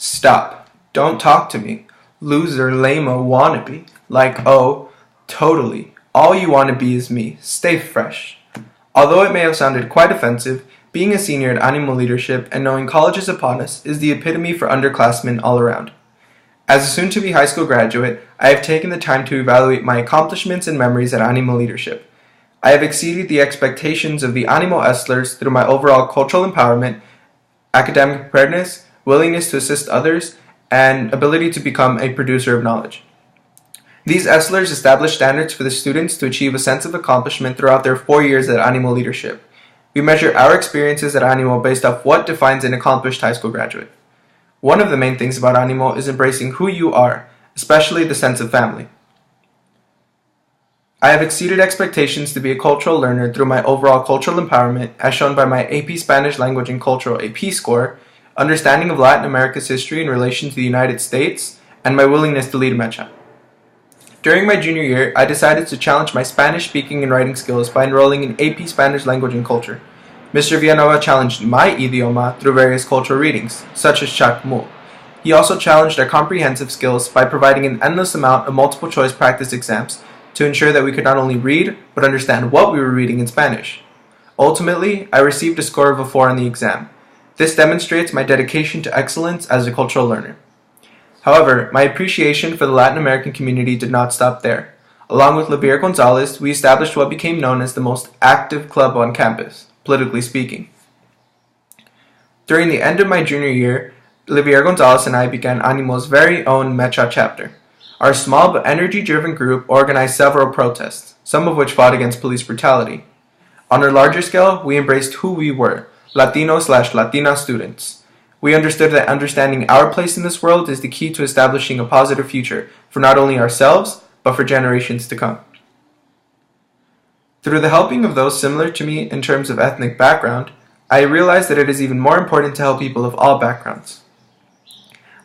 Stop. Don't talk to me. Loser, lame-o, wannabe. Like, oh, totally. All you want to be is me. Stay fresh. Although it may have sounded quite offensive, being a senior at Animal Leadership and knowing college is upon us is the epitome for underclassmen all around. As a soon-to-be high school graduate, I have taken the time to evaluate my accomplishments and memories at Animal Leadership. I have exceeded the expectations of the Animal Estlers through my overall cultural empowerment, academic preparedness, willingness to assist others, and ability to become a producer of knowledge. These Estlers establish standards for the students to achieve a sense of accomplishment throughout their 4 years at Animal Leadership. We measure our experiences at Animal based off what defines an accomplished high school graduate. One of the main things about Animal is embracing who you are, especially the sense of family. I have exceeded expectations to be a cultural learner through my overall cultural empowerment, as shown by my AP Spanish Language and Cultural AP score, understanding of Latin America's history in relation to the United States, and my willingness to lead Mecha. During my junior year, I decided to challenge my Spanish speaking and writing skills by enrolling in AP Spanish Language and Culture. Mr. Villanova challenged my idioma through various cultural readings, such as Chacmu. He also challenged our comprehensive skills by providing an endless amount of multiple choice practice exams to ensure that we could not only read, but understand what we were reading in Spanish. Ultimately, I received a score of a 4 on the exam. This demonstrates my dedication to excellence as a cultural learner. However, my appreciation for the Latin American community did not stop there. Along with Javier Gonzalez, we established what became known as the most active club on campus, politically speaking. During the end of my junior year, Javier Gonzalez and I began Animal's very own Mecha chapter. Our small but energy-driven group organized several protests, some of which fought against police brutality. On a larger scale, we embraced who we were, Latino/Latina students. We understood that understanding our place in this world is the key to establishing a positive future for not only ourselves, but for generations to come. Through the helping of those similar to me in terms of ethnic background, I realized that it is even more important to help people of all backgrounds.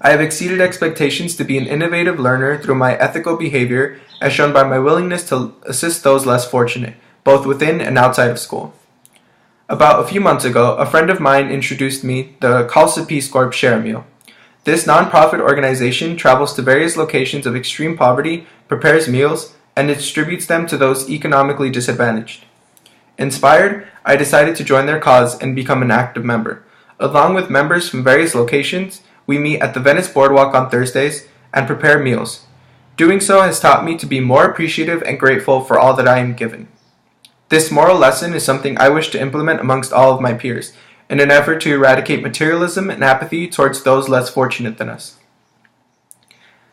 I have exceeded expectations to be an innovative learner through my ethical behavior, as shown by my willingness to assist those less fortunate, both within and outside of school. About a few months ago, a friend of mine introduced me the Khalsa Peace Corps Share Meal. This non-profit organization travels to various locations of extreme poverty, prepares meals, and distributes them to those economically disadvantaged. Inspired, I decided to join their cause and become an active member. Along with members from various locations, we meet at the Venice Boardwalk on Thursdays and prepare meals. Doing so has taught me to be more appreciative and grateful for all that I am given. This moral lesson is something I wish to implement amongst all of my peers, in an effort to eradicate materialism and apathy towards those less fortunate than us.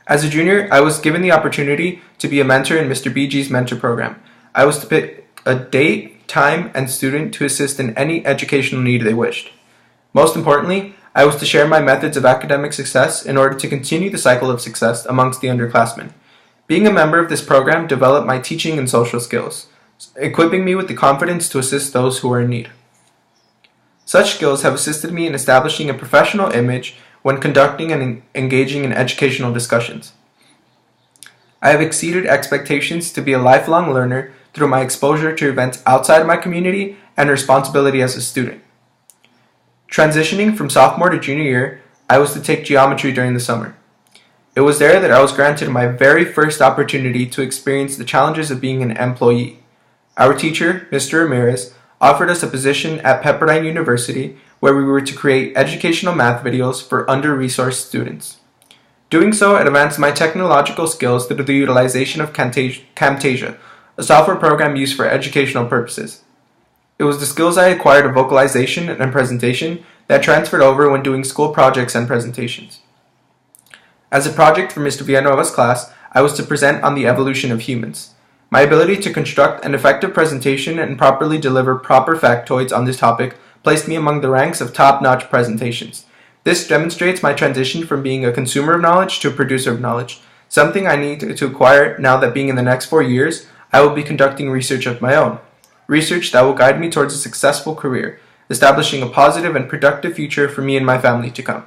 As a junior, I was given the opportunity to be a mentor in Mr. BG's mentor program. I was to pick a date, time, and student to assist in any educational need they wished. Most importantly, I was to share my methods of academic success in order to continue the cycle of success amongst the underclassmen. Being a member of this program developed my teaching and social skills, equipping me with the confidence to assist those who are in need. Such skills have assisted me in establishing a professional image when conducting and engaging in educational discussions. I have exceeded expectations to be a lifelong learner through my exposure to events outside my community and responsibility as a student. Transitioning from sophomore to junior year, I was to take geometry during the summer. It was there that I was granted my very first opportunity to experience the challenges of being an employee. Our teacher, Mr. Ramirez, offered us a position at Pepperdine University where we were to create educational math videos for under-resourced students. Doing so advanced my technological skills through the utilization of Camtasia, a software program used for educational purposes. It was the skills I acquired of vocalization and presentation that transferred over when doing school projects and presentations. As a project for Mr. Villanova's class, I was to present on the evolution of humans. My ability to construct an effective presentation and properly deliver proper factoids on this topic placed me among the ranks of top-notch presentations. This demonstrates my transition from being a consumer of knowledge to a producer of knowledge, something I need to acquire now that being in the next 4 years, I will be conducting research of my own. Research that will guide me towards a successful career, establishing a positive and productive future for me and my family to come.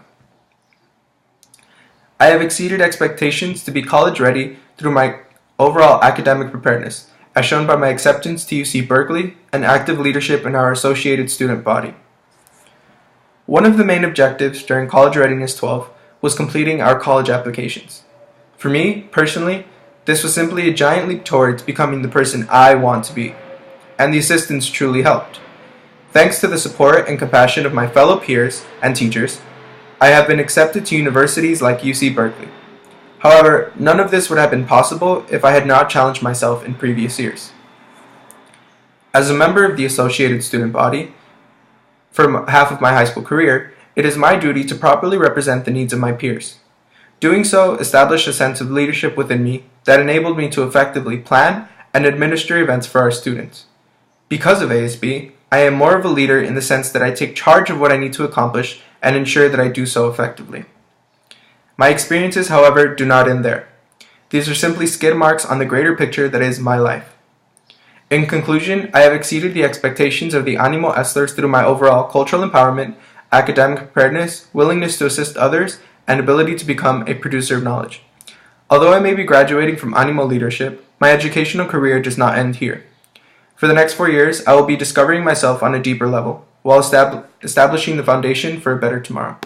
I have exceeded expectations to be college-ready through my overall academic preparedness, as shown by my acceptance to UC Berkeley and active leadership in our associated student body. One of the main objectives during College Readiness 12 was completing our college applications. For me, personally, this was simply a giant leap towards becoming the person I want to be, and the assistance truly helped. Thanks to the support and compassion of my fellow peers and teachers, I have been accepted to universities like UC Berkeley. However, none of this would have been possible if I had not challenged myself in previous years. As a member of the Associated Student Body, for half of my high school career, it is my duty to properly represent the needs of my peers. Doing so established a sense of leadership within me that enabled me to effectively plan and administer events for our students. Because of ASB, I am more of a leader in the sense that I take charge of what I need to accomplish and ensure that I do so effectively. My experiences, however, do not end there. These are simply skid marks on the greater picture that is my life. In conclusion, I have exceeded the expectations of the Animo Estlers through my overall cultural empowerment, academic preparedness, willingness to assist others, and ability to become a producer of knowledge. Although I may be graduating from Animo leadership, my educational career does not end here. For the next 4 years, I will be discovering myself on a deeper level, while establishing the foundation for a better tomorrow.